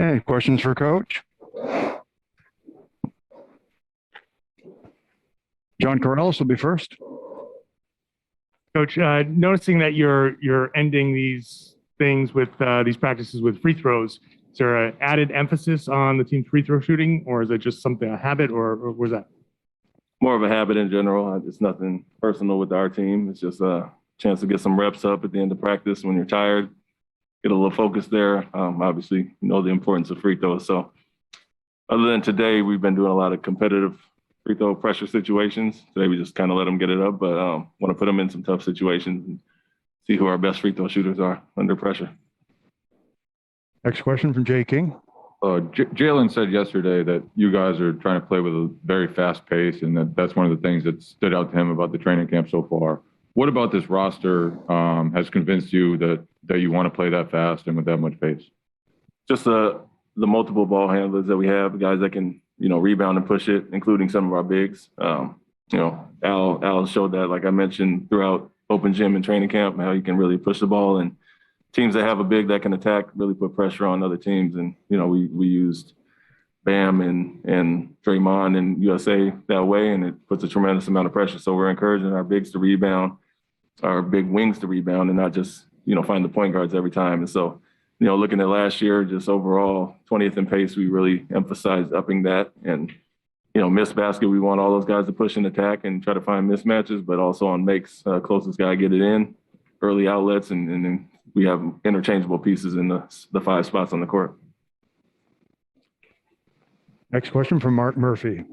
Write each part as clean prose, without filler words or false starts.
Okay, questions for Coach? John Corrales will be first. Coach, noticing that you're ending these things with these practices with free throws, is there an added emphasis on the team's free throw shooting, or is it just something, a habit, or was that? More of a habit in general. It's nothing personal with our team. It's just a chance to get some reps up at the end of practice when you're tired, get a little focus there. Obviously, you know the importance of free throws. So other than today, we've been doing a lot of competitive free throw pressure situations. Today we just kind of let them get it up, but want to put them in some tough situations and see who our best free throw shooters are under pressure. Next question from Jay King. Jalen said yesterday that you guys are trying to play with a very fast pace, and that's one of the things that stood out to him about the training camp so far. What about this roster has convinced you that you want to play that fast and with that much pace? Just the multiple ball handlers that we have, guys that can, rebound and push it, including some of our bigs. Al showed that, like I mentioned, throughout open gym and training camp, how you can really push the ball, and teams that have a big that can attack really put pressure on other teams. And, we used Bam and Draymond and USA that way, and it puts a tremendous amount of pressure. So we're encouraging our bigs to rebound, our big wings to rebound, and not just, find the point guards every time. And so, looking at last year, just overall 20th in pace, we really emphasized upping that. And, missed basket, we want all those guys to push and attack and try to find mismatches, but also on makes, closest guy get it in, early outlets, and then we have interchangeable pieces in the 5 spots on the court. Next question from Mark Murphy.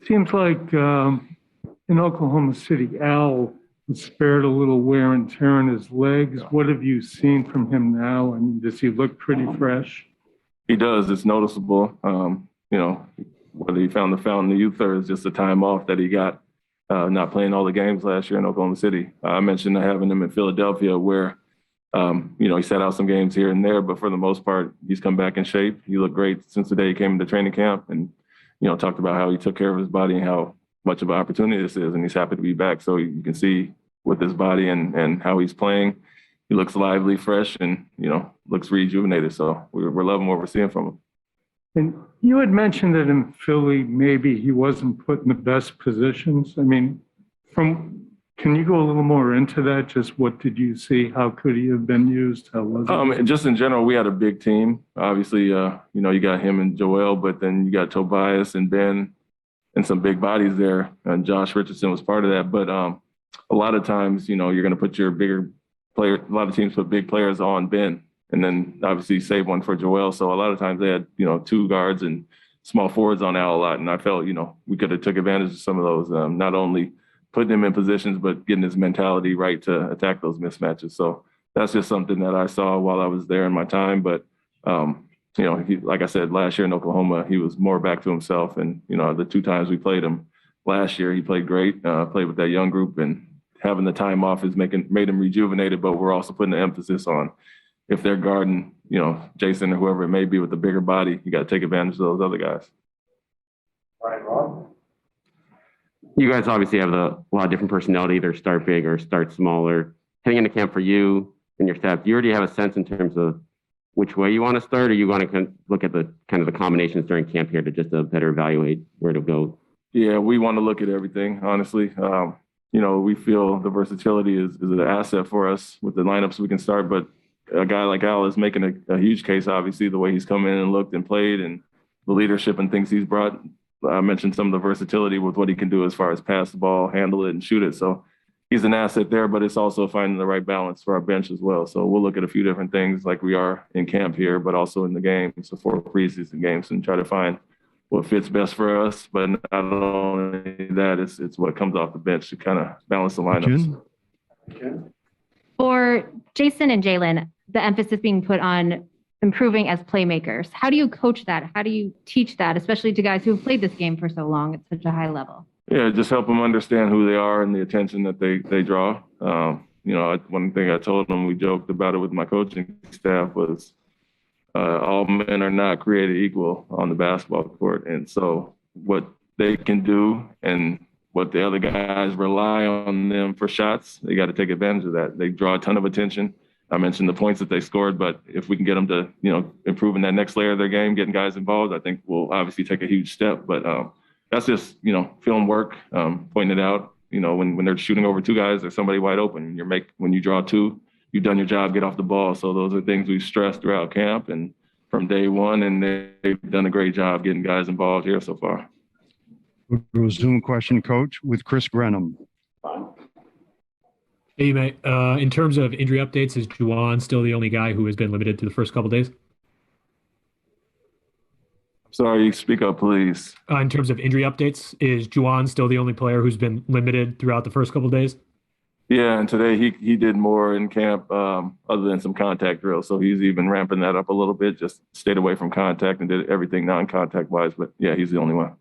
Seems like in Oklahoma City, Al was spared a little wear and tear in his legs. What have you seen from him now? I mean, does he look pretty fresh? He does. It's noticeable. Whether he found the fountain of youth or it's just a time off that he got not playing all the games last year in Oklahoma City. I mentioned having him in Philadelphia where, he sat out some games here and there, but for the most part, he's come back in shape. He looked great since the day he came into training camp and, talked about how he took care of his body and how much of an opportunity this is, and he's happy to be back. So you can see with his body and how he's playing, he looks lively, fresh, and, looks rejuvenated. So we're loving what we're seeing from him. And you had mentioned that in Philly, maybe he wasn't put in the best positions. I mean, can you go a little more into that? Just what did you see? How could he have been used? How was it? Just in general, we had a big team. Obviously, you got him and Joel, but then you got Tobias and Ben and some big bodies there. And Josh Richardson was part of that. But a lot of times, you're going to put your bigger player. A lot of teams put big players on Ben, and then obviously save one for Joel. So a lot of times they had, 2 guards and small forwards on Al a lot. And I felt, we could have took advantage of some of those, not only putting him in positions, but getting his mentality right to attack those mismatches. So that's just something that I saw while I was there in my time. But, like I said, last year in Oklahoma, he was more back to himself. And, the 2 times we played him last year, he played great, played with that young group, and having the time off has made him rejuvenated. But we're also putting the emphasis on if they're guarding, Jason or whoever it may be with the bigger body, you got to take advantage of those other guys. All right, Rob. You guys obviously have a lot of different personnel to either start big or start smaller. Heading into camp for you and your staff, do you already have a sense in terms of which way you want to start, or you want to look at the kind of the combinations during camp here to just better evaluate where to go? Yeah, we want to look at everything, honestly. We feel the versatility is an asset for us with the lineups we can start, but a guy like Al is making a huge case, obviously, the way he's come in and looked and played and the leadership and things he's brought. I mentioned some of the versatility with what he can do as far as pass the ball, handle it, and shoot it. So he's an asset there, but it's also finding the right balance for our bench as well. So we'll look at a few different things like we are in camp here, but also in the games, before preseason games, and try to find what fits best for us. But not only that, it's what comes off the bench to kind of balance the lineups. For Jason and Jalen, the emphasis being put on improving as playmakers. How do you coach that? How do you teach that, especially to guys who have played this game for so long at such a high level? Yeah, just help them understand who they are and the attention that they draw. One thing I told them, we joked about it with my coaching staff, was all men are not created equal on the basketball court. And so what they can do and what the other guys rely on them for shots, they got to take advantage of that. They draw a ton of attention. I mentioned the points that they scored, but if we can get them to, improve in that next layer of their game, getting guys involved, I think we'll obviously take a huge step. But that's just, film work, pointing it out. When they're shooting over two guys, there's somebody wide open. When you draw two, you've done your job, get off the ball. So those are things we've stressed throughout camp and from day one, and they've done a great job getting guys involved here so far. We'll do a Zoom question, Coach, with Chris Grenham. Hey, mate. In terms of injury updates, is Juwan still the only guy who has been limited to the first couple days? Sorry, speak up, please. In terms of injury updates, is Juwan still the only player who's been limited throughout the first couple days? Yeah, and today he did more in camp other than some contact drills. So he's even ramping that up a little bit, just stayed away from contact and did everything non-contact wise. But yeah, he's the only one.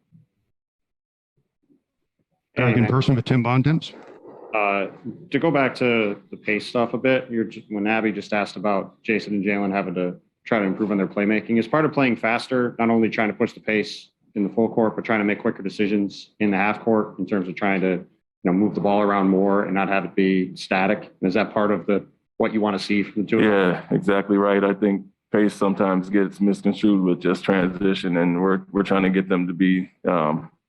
Back in person with Tim Bontemps. To go back to the pace stuff a bit, when Abby just asked about Jason and Jalen having to try to improve on their playmaking, is part of playing faster, not only trying to push the pace in the full court, but trying to make quicker decisions in the half court in terms of trying to move the ball around more and not have it be static. Is that part of what you want to see from the two? Yeah, exactly right. I think pace sometimes gets misconstrued with just transition, and we're trying to get them to be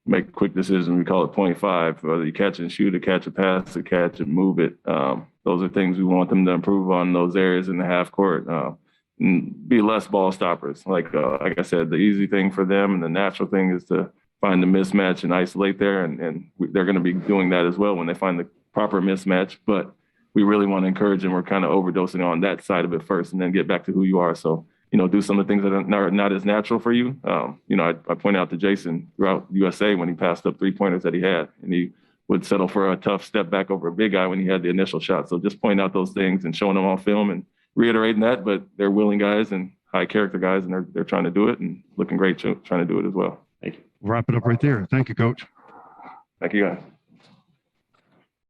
make quick decisions. We call it 0.5, whether you catch and shoot, or catch a pass, or catch and move it. Those are things we want them to improve on, those areas in the half court. And be less ball stoppers. Like I said, the easy thing for them and the natural thing is to find the mismatch and isolate there. And they're going to be doing that as well when they find the proper mismatch. But we really want to encourage them. We're kind of overdosing on that side of it first and then get back to who you are. So, do some of the things that are not as natural for you. I point out to Jason throughout USA when he passed up 3-pointers that he had, and he would settle for a tough step back over a big guy when he had the initial shot. So just point out those things and showing them on film and reiterating that, but they're willing guys and high character guys, and they're trying to do it and looking great trying to do it as well. Wrap it up right there. Thank you, Coach. Thank you, guys.